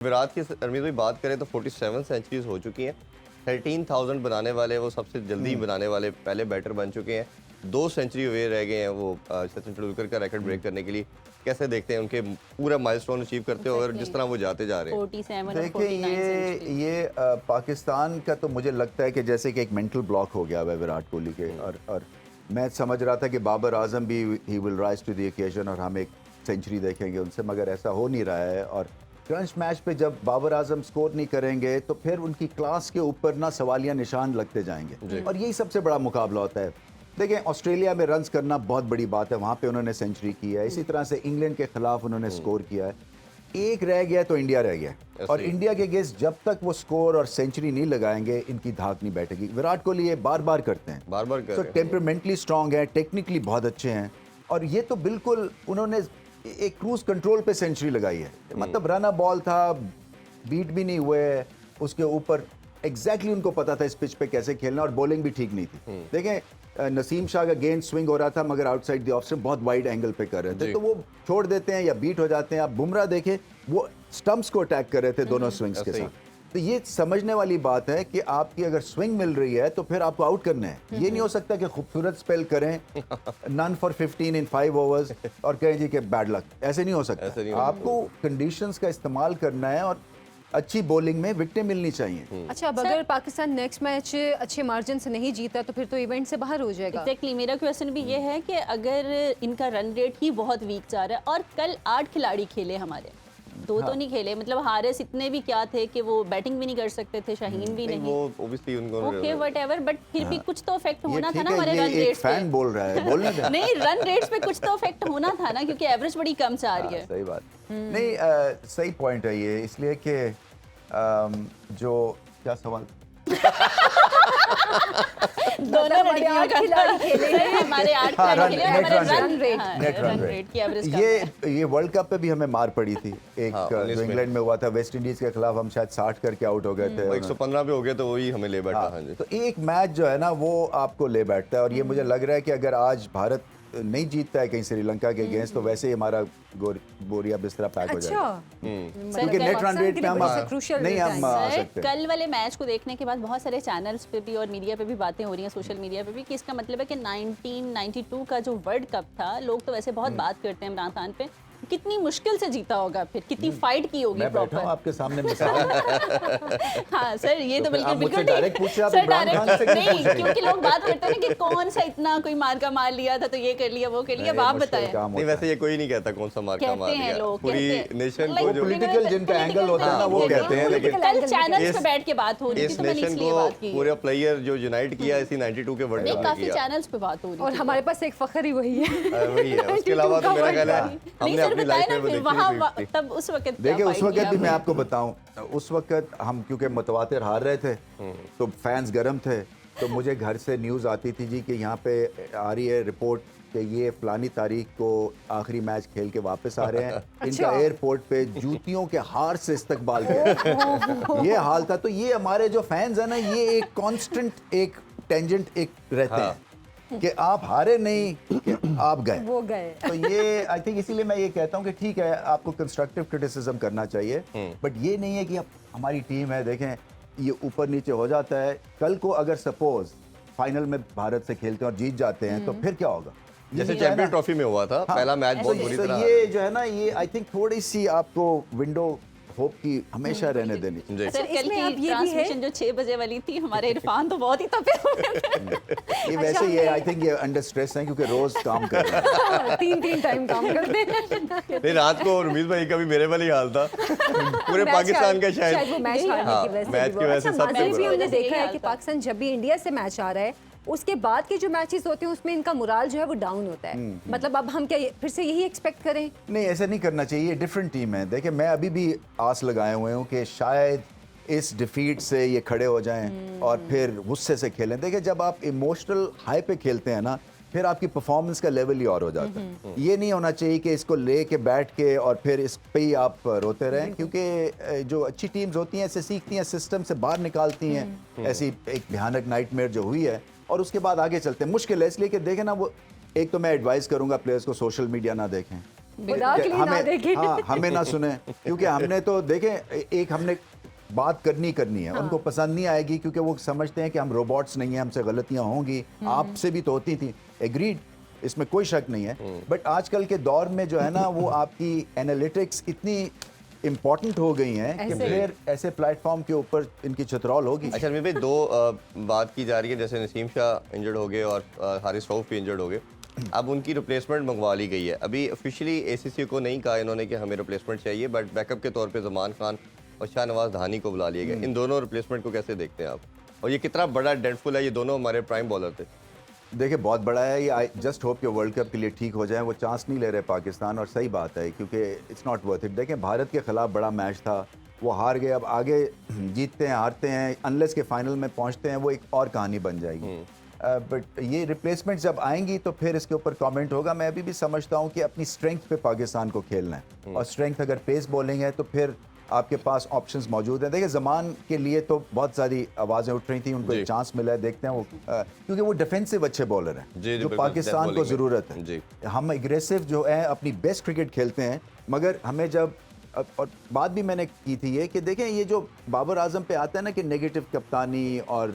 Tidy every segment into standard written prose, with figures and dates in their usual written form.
विराट की अरमीज भाई बात करें तो 47 सेंचुरीज हो चुकी हैं। 13,000 बनाने वाले वो सबसे जल्दी बनाने वाले पहले बैटर बन चुके हैं। 2 सेंचुरी वे रह गए हैं वो सचिन तेंदुलकर का रिकॉर्ड ब्रेक करने के लिए। कैसे देखते हैं उनके पूरा माइलस्टोन अचीव करते हो और जिस तरह वो जाते जा रहे हैं? 47 और देखिए ये पाकिस्तान का तो मुझे लगता है कि जैसे कि एक मेंटल ब्लॉक हो गया हुआ है विराट कोहली के। और मैं समझ रहा था कि बाबर आजम भी he will rise to the occasion और हम एक सेंचुरी देखेंगे उनसे, मगर ऐसा हो नहीं रहा है। और क्रंच मैच पे जब बाबर आजम स्कोर नहीं करेंगे तो फिर उनकी क्लास के ऊपर ना सवालिया निशान लगते जाएंगे और यही सबसे बड़ा मुकाबला होता है। देखें, ऑस्ट्रेलिया में रन्स करना बहुत बड़ी बात है, वहाँ पे उन्होंने सेंचुरी की है। इसी तरह से इंग्लैंड के खिलाफ उन्होंने स्कोर किया है। एक रह गया तो इंडिया रह गया, और इंडिया के अगेंस्ट जब तक वो स्कोर और सेंचुरी नहीं लगाएंगे इनकी धाक नहीं बैठेगी। विराट कोहली ये बार बार करते हैं, बार बार तो टेम्परामेंटली स्ट्रांग है, टेक्निकली बहुत अच्छे हैं। और ये तो बिल्कुल उन्होंने एक क्रूज कंट्रोल पे सेंचुरी लगाई है। मतलब रन बॉल था, बीट भी नहीं हुए, उसके ऊपर एग्जैक्टली उनको पता था इस पिच पे कैसे खेलना, और बॉलिंग भी ठीक नहीं थी। देखें, नसीम शाह का गेंद स्विंग हो रहा था मगर आउटसाइड द ऑफ स्टंप बहुत वाइड एंगल पे कर रहे थे, तो वो छोड़ देते हैं या बीट हो जाते हैं। आप बुमराह देखें, वो स्टंप्स को अटैक कर रहे थे दोनों स्विंग्स के साथ। तो ये समझने वाली बात है कि आपकी अगर स्विंग मिल रही है तो फिर आपको आउट करना है। ये नहीं हो सकता कि खूबसूरत स्पेल करें नन फॉर 15 इन 5 ओवर्स और कहें जी कि बैड लक। ऐसे नहीं हो सकता। आपको कंडीशंस का इस्तेमाल करना है और अच्छी बॉलिंग में विकेटें मिलनी चाहिए। अच्छा, अब अगर पाकिस्तान नेक्स्ट मैच अच्छे मार्जिन से नहीं जीता तो फिर तो इवेंट से बाहर हो जाएगा। एग्जैक्टली, मेरा क्वेश्चन भी ये है कि अगर इनका रन रेट ही बहुत वीक जा रहा है और कल 8 खिलाड़ी खेले हमारे, 2 तो नहीं खेले, मतलब हारिस इतने भी क्या थे कि वो बैटिंग भी नहीं कर सकते थे, शाहीन भी नहीं, वो ऑब्वियसली उनको ओके व्हाटएवर, बट फिर भी कुछ तो इफेक्ट होना था ना हमारे रन ये रेट्स पे। फैन बोल रहा है, बोलने दे। नहीं, रन रेट्स पे कुछ तो इफेक्ट होना था ना, क्योंकि एवरेज बड़ी कम से आ रही है। सही बात। नहीं, सही पॉइंट है ये, इसलिए कि जो क्या सवाल दोनों लड़कियों का खिलाड़ी खेले हैं, हमारे 8 खिलाड़ी खेले, हमारे रन रेट की एवरेज ये वर्ल्ड कप पे भी हमें मार पड़ी थी एक, जो इंग्लैंड में हुआ था वेस्ट इंडीज के खिलाफ। हम शायद 60 करके आउट हो गए थे, 115 पे हो गए तो वही हमें ले बैठा। हाँ जी, तो एक मैच जो है ना वो आपको ले बैठता है। और ये मुझे लग रहा है कि अगर आज भारत नहीं जीतता है कहीं श्रीलंका के अगेंस्ट तो वैसे ही हमारा बोरिया बिस्तरा पैक हो जाएगा, क्योंकि नेट रन रेट पे हम नहीं हम आ सकते। कल वाले मैच को देखने के बाद बहुत सारे चैनल्स पे भी और मीडिया पे भी बातें हो रही हैं, सोशल मीडिया पे भी, कि इसका मतलब है कि 1992 का जो वर्ल्ड कप था, लोग तो वैसे बहुत बात करते हैं इमरान खान पे, कितनी मुश्किल से जीता होगा, फिर कितनी फाइट की होगी प्रॉपर। आपके सामने मिसाल। हाँ सर, ये तो बिल्कुल बिल्कुल डायरेक्ट पूछे आप, सर इमरान खान से डायरेक्ट नहीं, क्योंकि लोग बात करते हैं ना कि कौन सा इतना कोई मार का मार लिया था तो ये कर लिया वो कर लिया, अब आप बताएं। नहीं वैसे ये कोई नहीं कहता कौन सा मार का मार लिया, पूरी नेशन को जो पॉलिटिकल जिनका एंगल होता है ना वो कहते हैं, लेकिन कल चैनल्स पे बैठ के बात हो रही थी इस तो मैंने नेशन इसलिए बात को की। पूरे प्लेयर जो यूनाइट किया इसी 92 के वर्ल्ड कप में काफी किया, चैनल्स पे बात हो रही और थी हमारे पास एक फखर ही वही है। वही है। उसके अलावा तो मेरा ख्याल है हमने अपनी लाइफ में देखी तब उस वक्त देखिए, उस वक्त भी मैं आपको बताऊं, उस वक्त हम क्योंकि मुतवातिर हार रहे थे तो फैंस गर्म थे, तो मुझे घर से न्यूज़ आती थी जी कि यहाँ पे आ रही है रिपोर्ट कि ये फलानी तारीख को आखिरी मैच खेल के वापस आ रहे हैं। इनका एयरपोर्ट पे जूतियों के हार से इस्तकबाल किया। ये हाल था। तो ये हमारे जो फैंस हैं ना, ये एक कांस्टेंट एक टेंजेंट एक रहते हैं कि आप हारे नहीं कि आप गए, वो गए। तो ये आई थिंक इसीलिए मैं ये कहता हूँ कि ठीक है आपको कंस्ट्रक्टिव क्रिटिसिज्म करना चाहिए, बट ये नहीं है कि अब हमारी टीम है, देखें ये ऊपर नीचे हो जाता है। कल को अगर सपोज फाइनल में भारत से खेलते हैं और जीत जाते हैं तो फिर क्या होगा? जैसे चैंपियन ट्रॉफी में हुआ था, पहला मैच बहुत बुरी तरह। ये जो है ना, ये आई थिंक थोड़ी सी आपको विंडो होप की हमेशा रहने देनी चाहिए। सर, कल की ट्रांसमिशन जो 6 बजे वाली थी, हमारे इरफान तो बहुत ही तपे हुए थे। ये वैसे ये आई थिंक ये अंडर स्ट्रेस है क्योंकि रोज काम कर रहे हैं। 3 टाइम काम करते हैं। फिर रात को रमीज भाई का भी मेरे वाली हाल था, पूरे पाकिस्तान का शायद वो मैच हारने की वजह से मैच की वजह से सबसे भी बुरा। हमने देखा है कि पाकिस्तान जब भी इंडिया से मैच आ रहा है उसके बाद के जो मैचेस होते हैं उसमें इनका मोराल जो है वो डाउन होता है। मतलब अब हम क्या फिर से यही एक्सपेक्ट करें? नहीं, ऐसा नहीं करना चाहिए। डिफरेंट टीम है। देखिए, मैं अभी भी आस लगाए हुए हूँ कि शायद इस डिफीट से ये खड़े हो जाएं और फिर गुस्से से खेलें। देखिए, जब आप इमोशनल हाई पे खेलते हैं ना, फिर आपकी परफॉर्मेंस का लेवल ही और हो जाता है। ये नहीं होना चाहिए कि इसको ले के बैठ के और फिर इस पे ही आप रोते रहें, क्योंकि जो अच्छी टीम्स होती हैं ऐसे सीखती हैं, सिस्टम से बाहर निकालती हैं। ऐसी एक भयानक नाइटमेयर जो हुई है और उसके बाद आगे चलते हैं। मुश्किल है, इसलिए कि देखें ना, वो एक तो मैं एडवाइस करूंगा प्लेयर्स को सोशल मीडिया ना देखें, खुदा के लिए ना देखें। हाँ, हमें ना सुने, क्योंकि हमने तो देखें, एक हमने बात करनी है, उनको पसंद नहीं आएगी क्योंकि वो समझते हैं कि हम रोबोट्स नहीं हैं, हमसे गलतियां होंगी, आपसे भी तो होती थी, एग्रीड, इसमें कोई शक नहीं है। बट आजकल के दौर में जो है ना, वो आपकी एनालिटिक्स इतनी इम्पोर्टेंट हो गई हैं कि ऐसे। फिर ऐसे प्लेटफॉर्म के ऊपर इनकी चतरौल होगी। अच्छा अरमी भाई, दो बात की जा रही है, जैसे नसीम शाह इंजर्ड हो गए और हारिस रऊफ भी इंजर्ड हो गए। अब उनकी रिप्लेसमेंट मंगवा ली गई है। अभी ऑफिशियली एसीसी को नहीं कहा इन्होंने कि हमें रिप्लेसमेंट चाहिए, बट बैकअप के तौर पे जमान खान और शाहनवाज धानी को बुला लिया गया। इन दोनों रिप्लेसमेंट को कैसे देखते हैं आप, और ये कितना बड़ा डेंटफुल है? ये दोनों हमारे प्राइम बॉलर थे। देखिए बहुत बड़ा है ये, आई जस्ट होप कि वर्ल्ड कप के लिए ठीक हो जाए। वो चांस नहीं ले रहे पाकिस्तान, और सही बात है क्योंकि इट्स नॉट वर्थ इट। देखें भारत के खिलाफ बड़ा मैच था, वो हार गए, अब आगे जीतते हैं हारते हैं, अनलेस के फाइनल में पहुंचते हैं, वो एक और कहानी बन जाएगी। बट ये रिप्लेसमेंट जब आएंगी तो फिर इसके ऊपर कमेंट होगा। मैं अभी भी समझता हूँ कि अपनी स्ट्रेंथ पे पाकिस्तान को खेलना है, और स्ट्रेंथ अगर पेस बॉलिंग है तो फिर आपके पास ऑप्शंस मौजूद हैं। देखिए ज़मान के लिए तो बहुत सारी आवाज़ें उठ रही थी, उनको एक चांस मिला है, देखते हैं वो क्योंकि वो डिफेंसिव अच्छे बॉलर हैं जी, जो बिल्कुल, पाकिस्तान डेथ को बॉलिंग ज़रूरत है। जी। है। हम एग्रेसिव जो है अपनी बेस्ट क्रिकेट खेलते हैं, मगर हमें जब और बात भी मैंने की थी ये कि देखें ये जो बाबर आजम पे आता है ना कि नेगेटिव कप्तानी और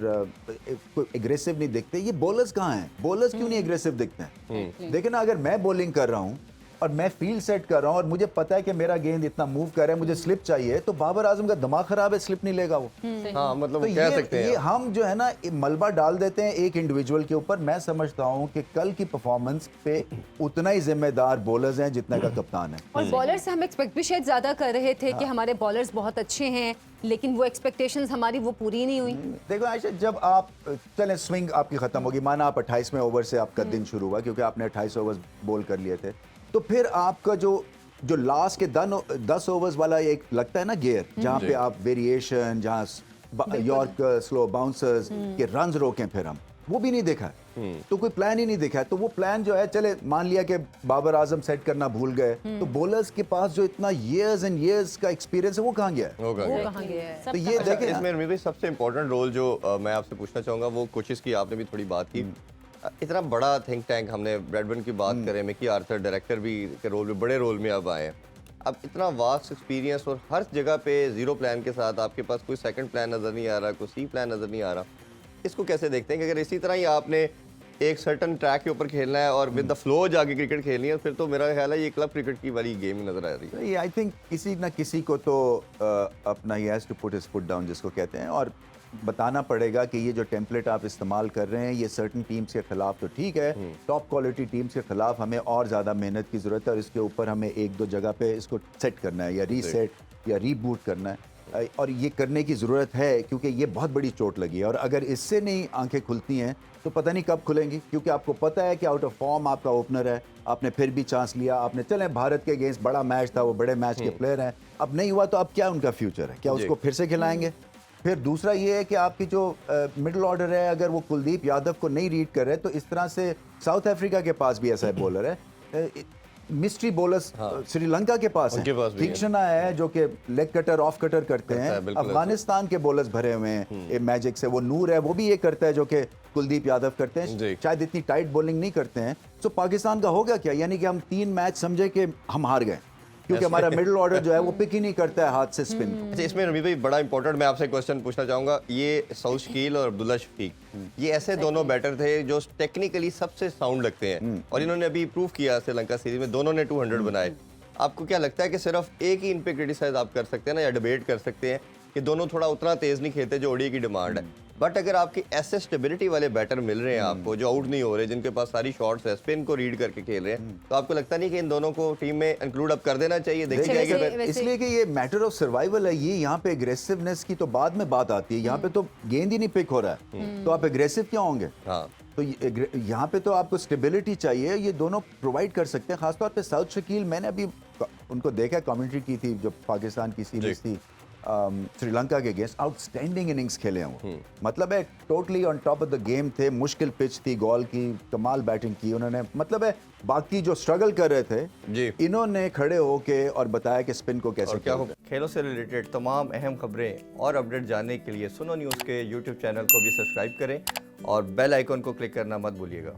कोई एग्रेसिव नहीं दिखते, ये बॉलर्स कहाँ हैं? बॉलर्स क्यों नहीं एग्रेसिव दिखते हैं? देखें ना, अगर मैं बॉलिंग कर रहा हूँ और मैं फील्ड सेट कर रहा हूँ और मुझे पता है कि मेरा गेंद इतना मूव कर रहा है, मुझे स्लिप चाहिए, तो बाबर आजम का दिमाग खराब है, स्लिप नहीं लेगा वो। हाँ मतलब तो वो कह सकते हैं ये हम जो है ना मलबा डाल देते हैं एक इंडिविजुअल के ऊपर। मैं समझता हूँ कि कल की परफॉर्मेंस पे उतना ही जिम्मेदार बॉलर्स हैं जितना का कप्तान है। और बॉलर से हम एक्सपेक्ट भी शायद ज़्यादा कर रहे थे कि हमारे बॉलर्स बहुत अच्छे हैं, लेकिन वो एक्सपेक्टेशंस हमारी वो पूरी नहीं हुई। देखो आयशा, जब आप चलें स्विंग आपकी खत्म होगी, माना आप 28वें ओवर से आपका दिन शुरू हुआ क्योंकि आपने 28 ओवर्स बॉल कर लिए थे, तो फिर आपका जो लास्ट के 10 ओवर्स वाला एक लगता है ना गियर, जहाँ पे आप वेरिएशन, जहाँ यॉर्क स्लो बाउंसर्स के रन्स रोकें, फिर हम वो भी नहीं देखा है। तो कोई प्लान ही नहीं देखा है। तो वो प्लान जो है, चले मान लिया कि बाबर आजम सेट करना भूल गए, तो बॉलर्स के पास जो इतना years and years का एक्सपीरियंस है वो कहाँ गया है? होगा वो क्या? कहाँ गया है? तो ये अच्छा, देखें ना, इसमें रमी भाई सबसे इम्पोर्टेंट रोल जो मैं आपसे पूछना चाहूँगा वो कोचेस की, आपने भी थोड़ी बात की। इतना बड़ा थिंक टैंक, हमने ब्रैडबर्न की बात करें, मिकी आर्थर डायरेक्टर भी के रोल में, बड़े रोल में अब आए हैं। अब इतना वास्ट एक्सपीरियंस और हर जगह पे जीरो प्लान के साथ, आपके पास कोई सेकंड प्लान नज़र नहीं आ रहा, कोई सी प्लान नज़र नहीं आ रहा, इसको कैसे देखते हैं कि अगर इसी तरह ही आपने एक सर्टन ट्रैक के ऊपर खेलना है और विद द फ्लो जाके क्रिकेट खेलनी है, फिर तो मेरा ख्याल है ये क्लब क्रिकेट की वाली गेम नज़र आ रही है। ये आई थिंक किसी ना किसी को तो अपना ही has to put his foot down जिसको कहते हैं, और बताना पड़ेगा कि ये जो टेम्पलेट आप इस्तेमाल कर रहे हैं ये सर्टन टीम्स के खिलाफ तो ठीक है, टॉप क्वालिटी टीम्स के खिलाफ हमें और ज़्यादा मेहनत की ज़रूरत है, और इसके ऊपर हमें एक दो जगह पे इसको सेट करना है, या रीसेट या रीबूट करना है, और ये करने की ज़रूरत है क्योंकि ये बहुत बड़ी चोट लगी है। और अगर इससे नहीं आंखें खुलती हैं तो पता नहीं कब खुलेंगी, क्योंकि आपको पता है कि आउट ऑफ फॉर्म आपका ओपनर है, आपने फिर भी चांस लिया, आपने चले भारत के अगेंस्ट बड़ा मैच था, वो बड़े मैच के प्लेयर हैं, अब नहीं हुआ तो अब क्या उनका फ्यूचर है? क्या उसको फिर से खिलाएंगे? फिर दूसरा ये है कि आपकी जो मिडिल ऑर्डर है, अगर वो कुलदीप यादव को नहीं रीड कर रहे, तो इस तरह से साउथ अफ्रीका के पास भी ऐसा बॉलर है, मिस्ट्री बॉलर्स श्रीलंका के पास उनके पास है, भी तीक्ष्णा है जो कि लेग कटर ऑफ कटर करते हैं, बिल्कुल अफगानिस्तान के बॉलर्स भरे हुए हैं मैजिक से, वो नूर है वो भी ये करता है जो कि कुलदीप यादव करते हैं, शायद इतनी टाइट बॉलिंग नहीं करते हैं। तो पाकिस्तान का होगा क्या? यानी कि हम 3 मैच समझे कि हम हार गए क्योंकि हमारा मिडिल ऑर्डर जो है वो पिक ही नहीं करता है हाथ से स्पिन को। अच्छा, इसमें रमी भाई बड़ा इंपॉर्टेंट मैं आपसे क्वेश्चन पूछना चाहूँगा, ये सऊद शकील और अब्दुल्ला शफीक, ये ऐसे दोनों बैटर थे जो टेक्निकली सबसे साउंड लगते हैं, और इन्होंने अभी प्रूव किया श्रीलंका सीरीज में, दोनों ने 200 बनाए। आपको क्या लगता है कि सिर्फ एक ही इन पे क्रिटिसाइज आप कर सकते हैं ना, या डिबेट कर सकते हैं कि दोनों थोड़ा उतना तेज नहीं खेलते जो ओडी की डिमांड है, बट अगर आपके ऐसे स्टेबिलिटी वाले बैटर मिल रहे हैं आपको जो आउट नहीं हो रहे, जिनके पास सारी शॉट्स है, स्पिन को रीड करके खेल रहे हैं, तो आपको लगता नहीं कि इन दोनों को टीम में इंक्लूड अप कर देना चाहिए? देखिए जाएगी फिर इसलिए कि ये मैटर ऑफ सर्वाइवल है, ये यहाँ पे एग्रेसिवनेस की तो बाद में बात आती है, यहाँ पे तो गेंद ही नहीं पिक हो रहा है, तो आप एग्रेसिव क्यों होंगे? हाँ, तो यहाँ पे तो आपको स्टेबिलिटी चाहिए, ये दोनों प्रोवाइड कर सकते हैं। खासतौर पे साउथ शकील, मैंने अभी उनको देखा, कमेंट्री की थी जब पाकिस्तान की सीरीज थी श्रीलंका के अगेंस्ट, आउटस्टैंडिंग इनिंग्स खेले हैं वो, मतलब है totally on top of the game थे, मुश्किल पिच थी, गोल की कमाल बैटिंग की उन्होंने, मतलब है बाकी जो स्ट्रगल कर रहे थे जी, इन्होंने खड़े होके और बताया कि स्पिन को कैसे क्या होगा। खेलों से रिलेटेड तमाम अहम खबरें और अपडेट जानने के लिए सुनो न्यूज़ के यूट्यूब चैनल को भी सब्सक्राइब करें और बेल आइकन को क्लिक करना मत भूलिएगा।